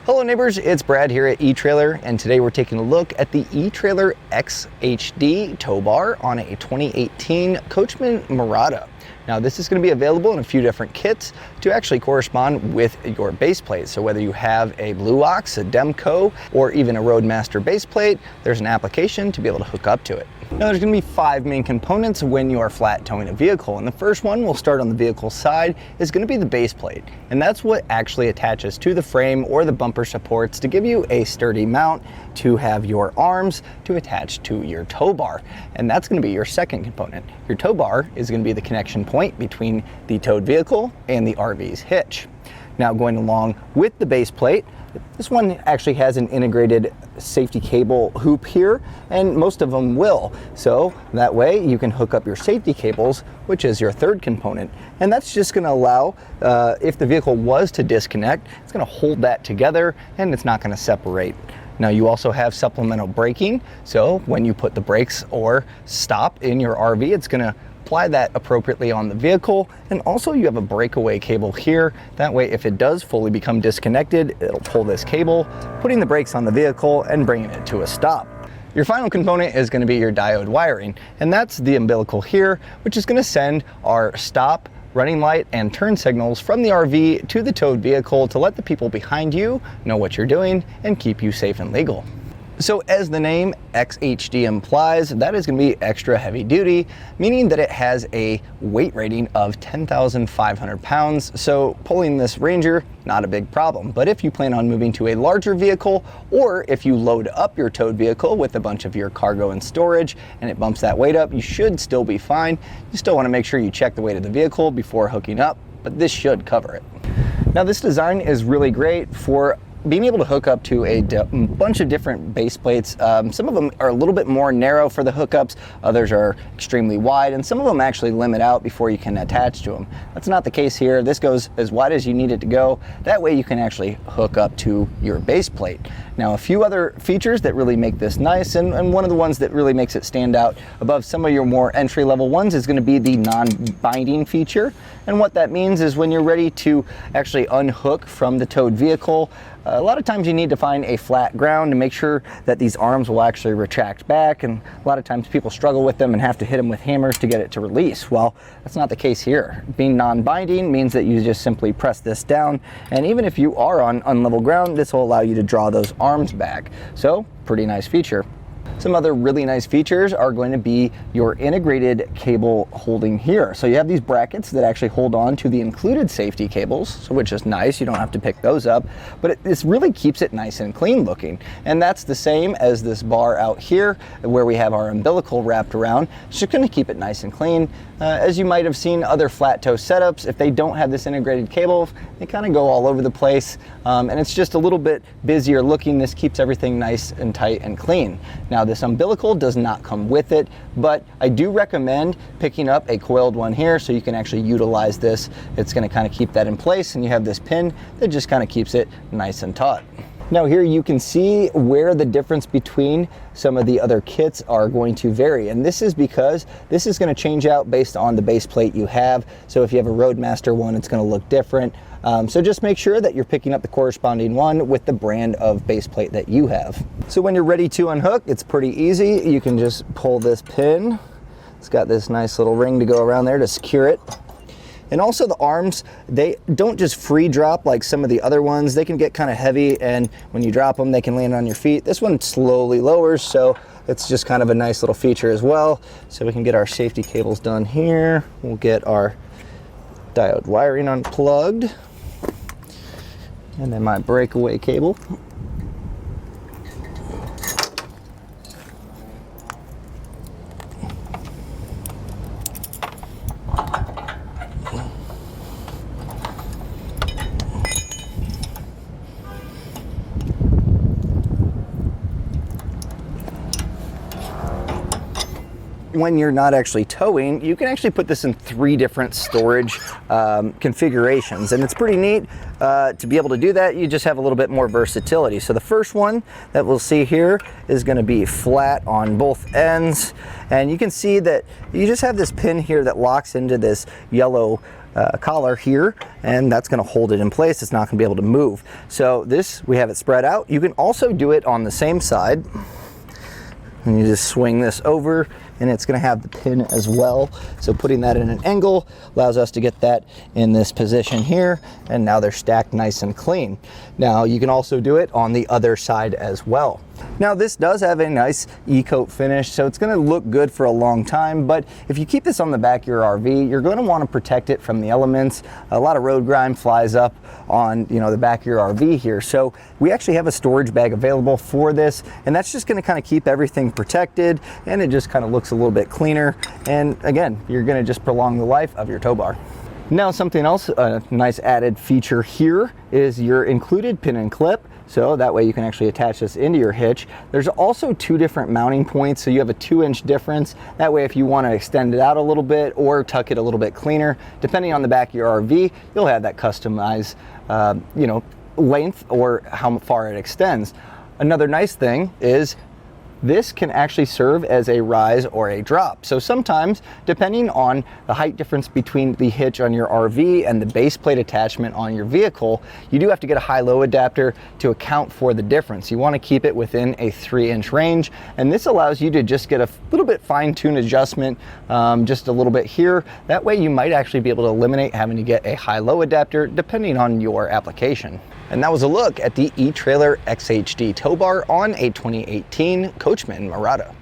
Hello neighbors, it's Brad here at eTrailer, and today we're taking a look at the eTrailer XHD Tow Bar on a 2018 Coachmen Mirada. Now this is going to be available in a few different kits to actually correspond with your base plate. So whether you have a Blue Ox, a Demco, or even a Roadmaster base plate, there's an application to be able to hook up to it. Now there's going to be 5 main components when you are flat towing a vehicle, and the first one, we'll start on the vehicle side, is going to be the base plate, and that's what actually attaches to the frame or the bumper supports to give you a sturdy mount to have your arms to attach to your tow bar, and that's going to be your second component. Your tow bar is going to be the connection point between the towed vehicle and the RV's hitch. Now going along with the base plate, this one actually has an integrated safety cable hoop here, and most of them will. So that way you can hook up your safety cables, which is your third component. And that's just going to allow, if the vehicle was to disconnect, it's going to hold that together and it's not going to separate. Now you also have supplemental braking, so when you put the brakes or stop in your RV, it's going to apply that appropriately on the vehicle. And also you have a breakaway cable here. That way if it does fully become disconnected, it'll pull this cable, putting the brakes on the vehicle and bringing it to a stop. Your final component is going to be your diode wiring, and that's the umbilical here, which is going to send our stop, running light, and turn signals from the RV to the towed vehicle to let the people behind you know what you're doing and keep you safe and legal. So as the name XHD implies, that is going to be extra heavy duty, meaning that it has a weight rating of 10,500 pounds. So pulling this Ranger, not a big problem. But if you plan on moving to a larger vehicle, or if you load up your towed vehicle with a bunch of your cargo and storage and it bumps that weight up, you should still be fine. You still want to make sure you check the weight of the vehicle before hooking up, but this should cover it. Now this design is really great for being able to hook up to a bunch of different base plates. Some of them are a little bit more narrow for the hookups, others are extremely wide, and some of them actually limit out before you can attach to them. That's not the case here. This goes as wide as you need it to go. That way you can actually hook up to your base plate. Now a few other features that really make this nice, and one of the ones that really makes it stand out above some of your more entry-level ones is going to be the non-binding feature. And what that means is when you're ready to actually unhook from the towed vehicle, a lot of times you need to find a flat ground to make sure that these arms will actually retract back, and a lot of times people struggle with them and have to hit them with hammers to get it to release. Well, that's not the case here. Being non-binding means that you just simply press this down, and even if you are on unlevel ground, this will allow you to draw those arms back. So, pretty nice feature. Some other really nice features are going to be your integrated cable holding here. So you have these brackets that actually hold on to the included safety cables, so which is nice. You don't have to pick those up, but this really keeps it nice and clean looking. And that's the same as this bar out here where we have our umbilical wrapped around. It's just going to keep it nice and clean. As you might have seen other flat tow setups, if they don't have this integrated cable, they kind of go all over the place, and it's just a little bit busier looking. This keeps everything nice and tight and clean. Now this umbilical does not come with it, but I do recommend picking up a coiled one here so you can actually utilize this. It's going to kind of keep that in place, and you have this pin that just kind of keeps it nice and taut. Now here you can see where the difference between some of the other kits are going to vary, and this is because this is going to change out based on the base plate you have. So if you have a Roadmaster one, it's going to look different. So just make sure that you're picking up the corresponding one with the brand of base plate that you have. So when you're ready to unhook, it's pretty easy. You can just pull this pin. It's got this nice little ring to go around there to secure it. And also the arms, they don't just free drop like some of the other ones. They can get kind of heavy, and when you drop them, they can land on your feet. This one slowly lowers, so it's just kind of a nice little feature as well. So we can get our safety cables done here. We'll get our diode wiring unplugged, and then my breakaway cable. When you're not actually towing, you can actually put this in 3 different storage configurations, and it's pretty neat to be able to do that. You just have a little bit more versatility. So the first one that we'll see here is going to be flat on both ends, and you can see that you just have this pin here that locks into this yellow collar here, and that's going to hold it in place. It's not going to be able to move. So this, we have it spread out. You can also do it on the same side, and you just swing this over, and it's going to have the pin as well. So putting that in an angle allows us to get that in this position here, and now they're stacked nice and clean. Now you can also do it on the other side as well. Now this does have a nice e-coat finish, so it's going to look good for a long time, but if you keep this on the back of your RV, you're going to want to protect it from the elements. A lot of road grime flies up on, you know, the back of your RV here. So we actually have a storage bag available for this, and that's just going to kind of keep everything protected, and it just kind of looks a little bit cleaner. And again, you're going to just prolong the life of your tow bar. Now something else, a nice added feature here is your included pin and clip. So that way you can actually attach this into your hitch. There's also 2 different mounting points, so you have a 2-inch difference. That way if you want to extend it out a little bit or tuck it a little bit cleaner, depending on the back of your RV, you'll have that customized you know, length or how far it extends. Another nice thing is this can actually serve as a rise or a drop. So sometimes, depending on the height difference between the hitch on your RV and the base plate attachment on your vehicle, you do have to get a high-low adapter to account for the difference. You want to keep it within a 3-inch range, and this allows you to just get a little bit fine-tuned adjustment, just a little bit here. That way you might actually be able to eliminate having to get a high-low adapter depending on your application. And that was a look at the etrailer XHD Tow Bar on a 2018 Coachmen Mirada.